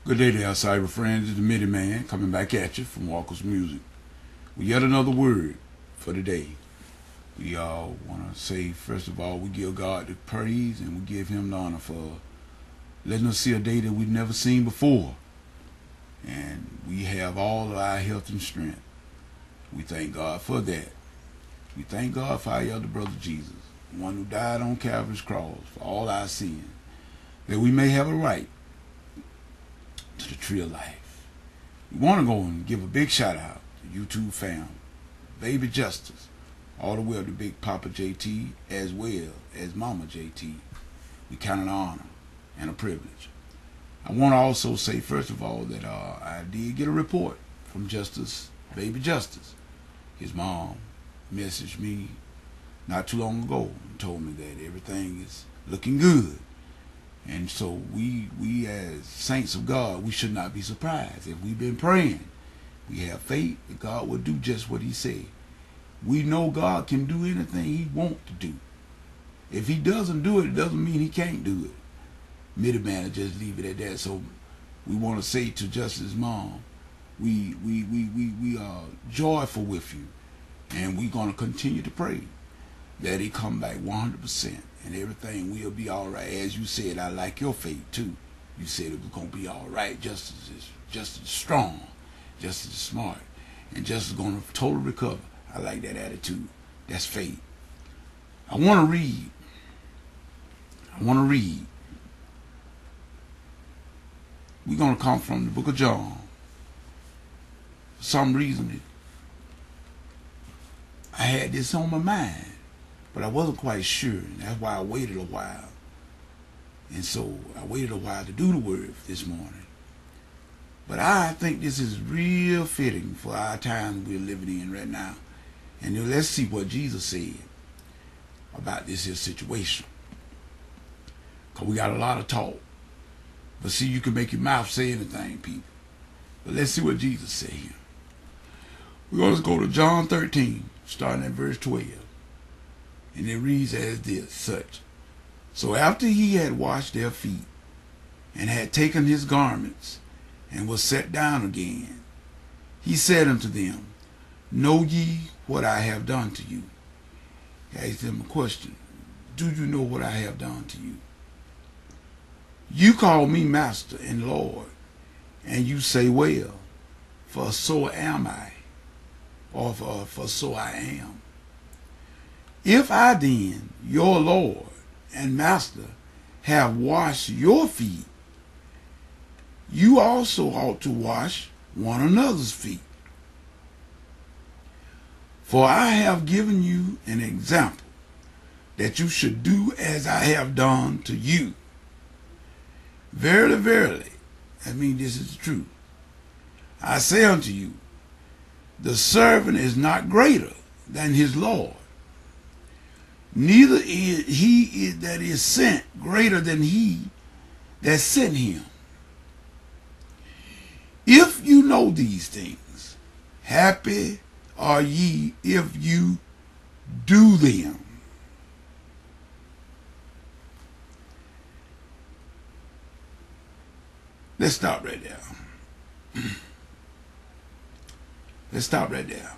Good day there, cyber friends. It's the Midi Man coming back at you from Walker's Music with yet another word for today. We all want to say, first of all, we give God the praise and we give Him the honor for letting us see a day that we've never seen before. And we have all of our health and strength. We thank God for that. We thank God for our elder brother Jesus, the one who died on Calvary's cross for all our sins, that we may have a right to the tree of life. We want to go and give a big shout out to YouTube fam, Baby Justice, all the way up to Big Papa JT, as well as Mama JT. We count it an honor and a privilege. I want to also say, first of all, that I did get a report from Justice, Baby Justice. His mom messaged me not too long ago and told me that everything is looking good. And so we as saints of God, we should not be surprised. If we've been praying, we have faith that God will do just what He said. We know God can do anything He wants to do. If He doesn't do it, it doesn't mean He can't do it. Middleman will just leave it at that. So we want to say to Justice's mom, we are joyful with you, and we're going to continue to pray that He come back 100%. And everything will be all right. As you said, I like your faith too. You said it was going to be all right. Justice is strong. Justice is smart. And Justice is going to totally recover. I like that attitude. That's faith. I want to read. We're going to come from the book of John. For some reason, I had this on my mind, but I wasn't quite sure, and that's why I waited a while. And so I waited a while to do the word this morning. But I think this is real fitting for our time we're living in right now. And then let's see what Jesus said about this here situation. Because we got a lot of talk. But see, you can make your mouth say anything, people. But let's see what Jesus said here. We're going to go to John 13, starting at verse 12. And it reads as this, such. So after He had washed their feet, and had taken His garments, and was set down again, He said unto them, Know ye what I have done to you? He asked them a question. Do you know what I have done to you? You call me Master and Lord, and you say, well, for so am I, or for so I am. If I then, your Lord and Master, have washed your feet, you also ought to wash one another's feet. For I have given you an example, that you should do as I have done to you. Verily, verily, I mean this is true. I say unto you, the servant is not greater than his Lord, neither is he that is sent greater than he that sent him. If you know these things, happy are ye if you do them. Let's stop right there. Let's stop right there.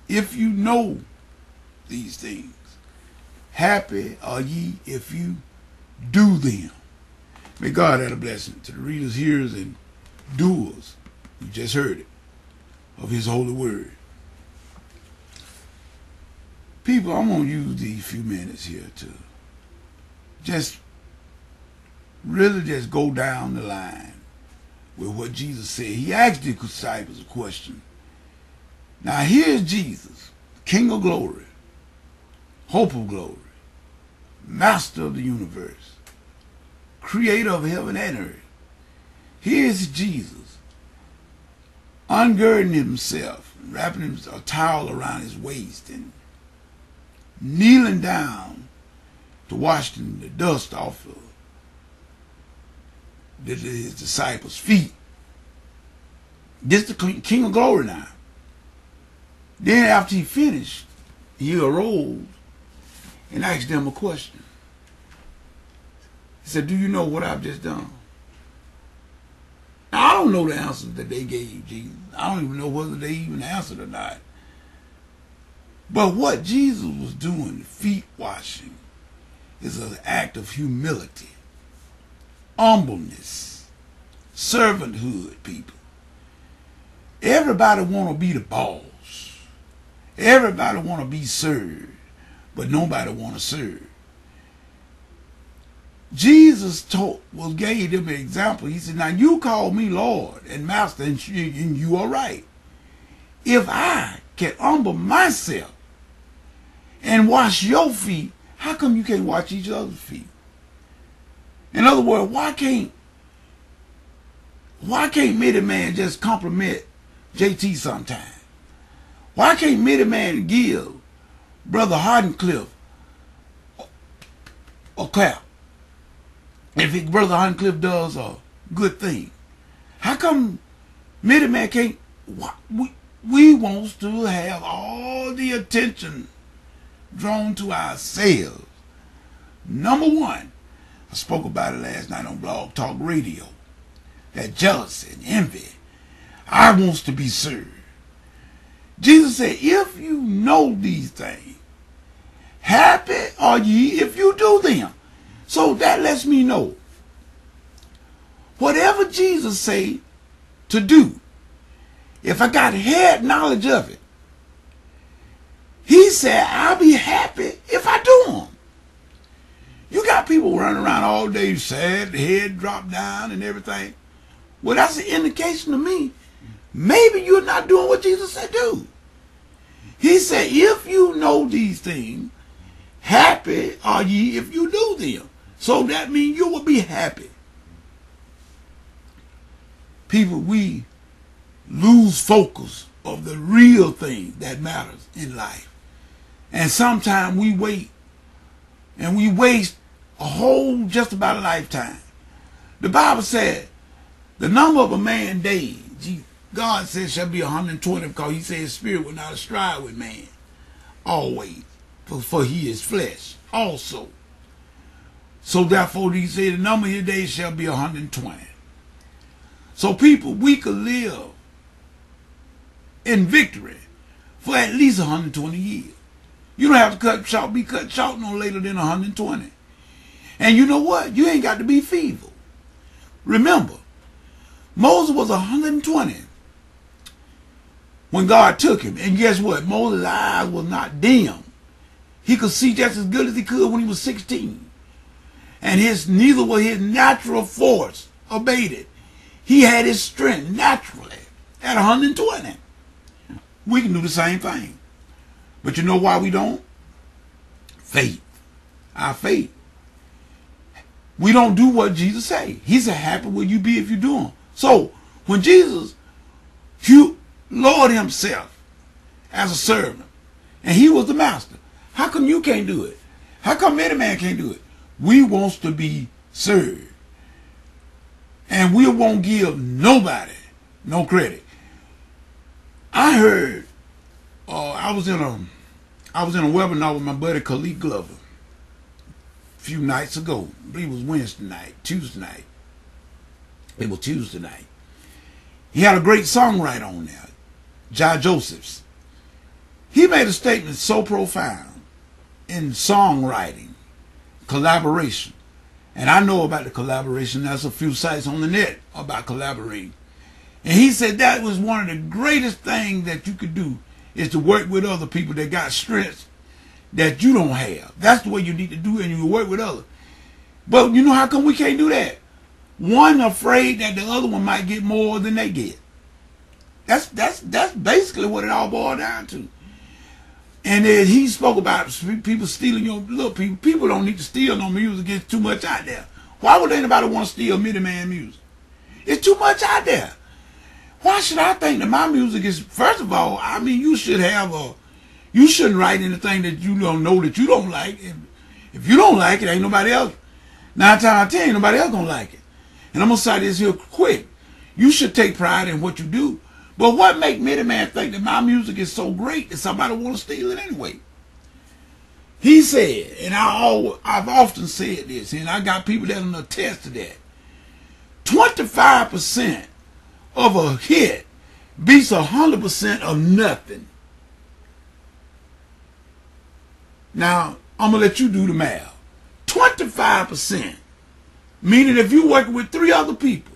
If you know these things, happy are ye if you do them. May God add a blessing to the readers, hearers, and doers. You just heard it, of His holy word. People, I'm going to use these few minutes here to really just go down the line with what Jesus said. He asked the disciples a question. Now here's Jesus, King of glory, hope of glory, Master of the universe, creator of heaven and earth. Here's Jesus, ungirding himself, wrapping a towel around his waist, and kneeling down to wash the dust off of his disciples' feet. This is the King of glory now. Then after he finished, he arose and asked them a question. He said, do you know what I've just done? Now, I don't know the answers that they gave Jesus. I don't even know whether they even answered or not. But what Jesus was doing, feet washing, is an act of humility, humbleness, servanthood, people. Everybody want to be the boss. Everybody want to be served, but nobody want to serve. Jesus gave them an example. He said, now you call me Lord and Master, and you are right. If I can humble myself and wash your feet, how come you can't wash each other's feet? In other words, why can't Mitty Man just compliment JT sometime? Why can't Mitty Man give Brother Hardencliff a clap if Brother Hardencliff does a good thing? How come Mitty Man can't? We want to have all the attention drawn to ourselves. Number one, I spoke about it last night on Blog Talk Radio. That jealousy and envy. I wants to be served. Jesus said, if you know these things, happy are ye if you do them. So that lets me know, whatever Jesus say to do, if I got head knowledge of it, he said, I'll be happy if I do them. You got people running around all day sad, head dropped down and everything. Well, that's an indication to me, maybe you're not doing what Jesus said do. He said, if you know these things, happy are ye if you do them. So that means you will be happy. People, we lose focus of the real thing that matters in life. And sometimes we wait and we waste a whole just about a lifetime. The Bible said the number of a man's days, God said, shall be 120, because he said his spirit will not strive with man always, for he is flesh also. So therefore he said the number of his days shall be 120. So people, we could live in victory for at least 120 years. You don't have to be cut short no later than 120. And you know what? You ain't got to be feeble. Remember, Moses was 120 when God took him. And guess what? Moses' eyes was not dim. He could see just as good as he could when he was 16. And neither was his natural force abated. He had his strength naturally at 120. We can do the same thing. But you know why we don't? Faith. Our faith. We don't do what Jesus said. He said, happy will you be if you do them. So, when Jesus lowered himself as a servant, and he was the master, how come you can't do it? How come any man can't do it? We wants to be served. And we won't give nobody no credit. I heard, I was in a webinar with my buddy Khalid Glover a few nights ago. I believe it was Wednesday night, Tuesday night. It was Tuesday night. He had a great songwriter on there, Jai Josephs. He made a statement so profound in songwriting, collaboration. And I know about the collaboration. There's a few sites on the net about collaborating. And he said that was one of the greatest things that you could do, is to work with other people that got strengths that you don't have. That's the way you need to do it, and you work with others. But you know how come we can't do that? One afraid that the other one might get more than they get. That's basically what it all boiled down to. And then he spoke about people stealing your little people. People don't need to steal no music. It's too much out there. Why would anybody want to steal Mitty Man music? It's too much out there. Why should I think that my music is, first of all, I mean, you shouldn't write anything that you don't know that you don't like. If you don't like it, ain't nobody else. 9 times out of 10, ain't nobody else gonna like it. And I'm gonna say this here quick. You should take pride in what you do. But what make Mitty Man think that my music is so great that somebody want to steal it anyway? He said, and I've often said this, and I got people that will attest to that, 25% of a hit beats 100% of nothing. Now, I'm going to let you do the math. 25%, meaning if you're working with 3 other people,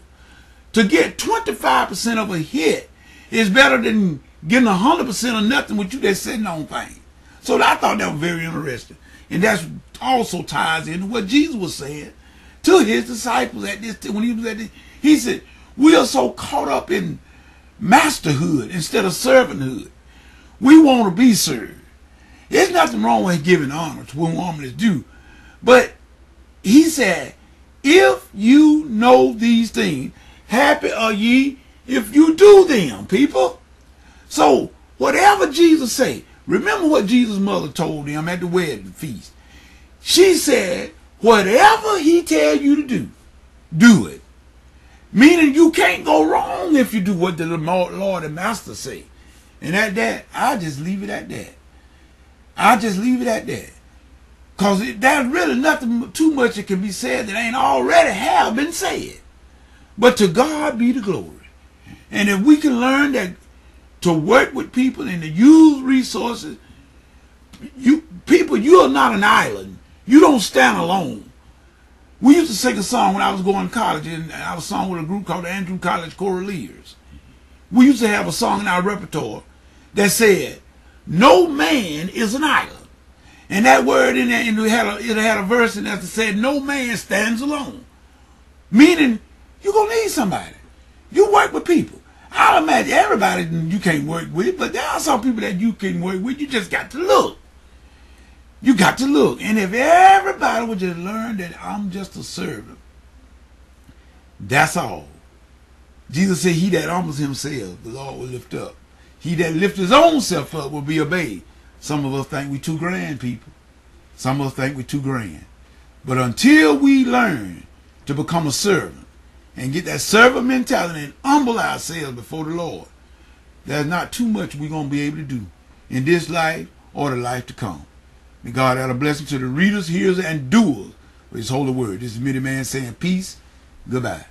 to get 25% of a hit is better than getting 100% of nothing with you that's sitting on things. So I thought that was very interesting. And that also ties into what Jesus was saying to his disciples at this, when he was at this. He said, we are so caught up in masterhood instead of servanthood. We want to be served. There's nothing wrong with giving honor to when woman is due. But he said, if you know these things, happy are ye if you do them, people. So whatever Jesus say, remember what Jesus' mother told him at the wedding feast. She said, whatever he tell you to do, do it. Meaning you can't go wrong if you do what the Lord and Master say. And at that, I just leave it at that. I just leave it at that. Because there's really nothing too much that can be said that ain't already have been said. But to God be the glory. And if we can learn that to work with people and to use resources, you are not an island. You don't stand alone. We used to sing a song when I was going to college, and I was sung with a group called the Andrew College Choraleers. We used to have a song in our repertoire that said, no man is an island. And that word in there, and it had a verse in there that said, no man stands alone. Meaning, you're going to need somebody. You work with people. I'll imagine everybody you can't work with, but there are some people that you can work with. You just got to look. You got to look. And if everybody would just learn that I'm just a servant, that's all. Jesus said, he that humbles himself, the Lord will lift up. He that lifts his own self up will be obeyed. Some of us think we're too grand, people. Some of us think we're too grand. But until we learn to become a servant and get that servant mentality and humble ourselves before the Lord, there's not too much we're going to be able to do in this life or the life to come. May God add a blessing to the readers, hearers, and doers of his holy word. This is Mitty Man saying peace. Goodbye.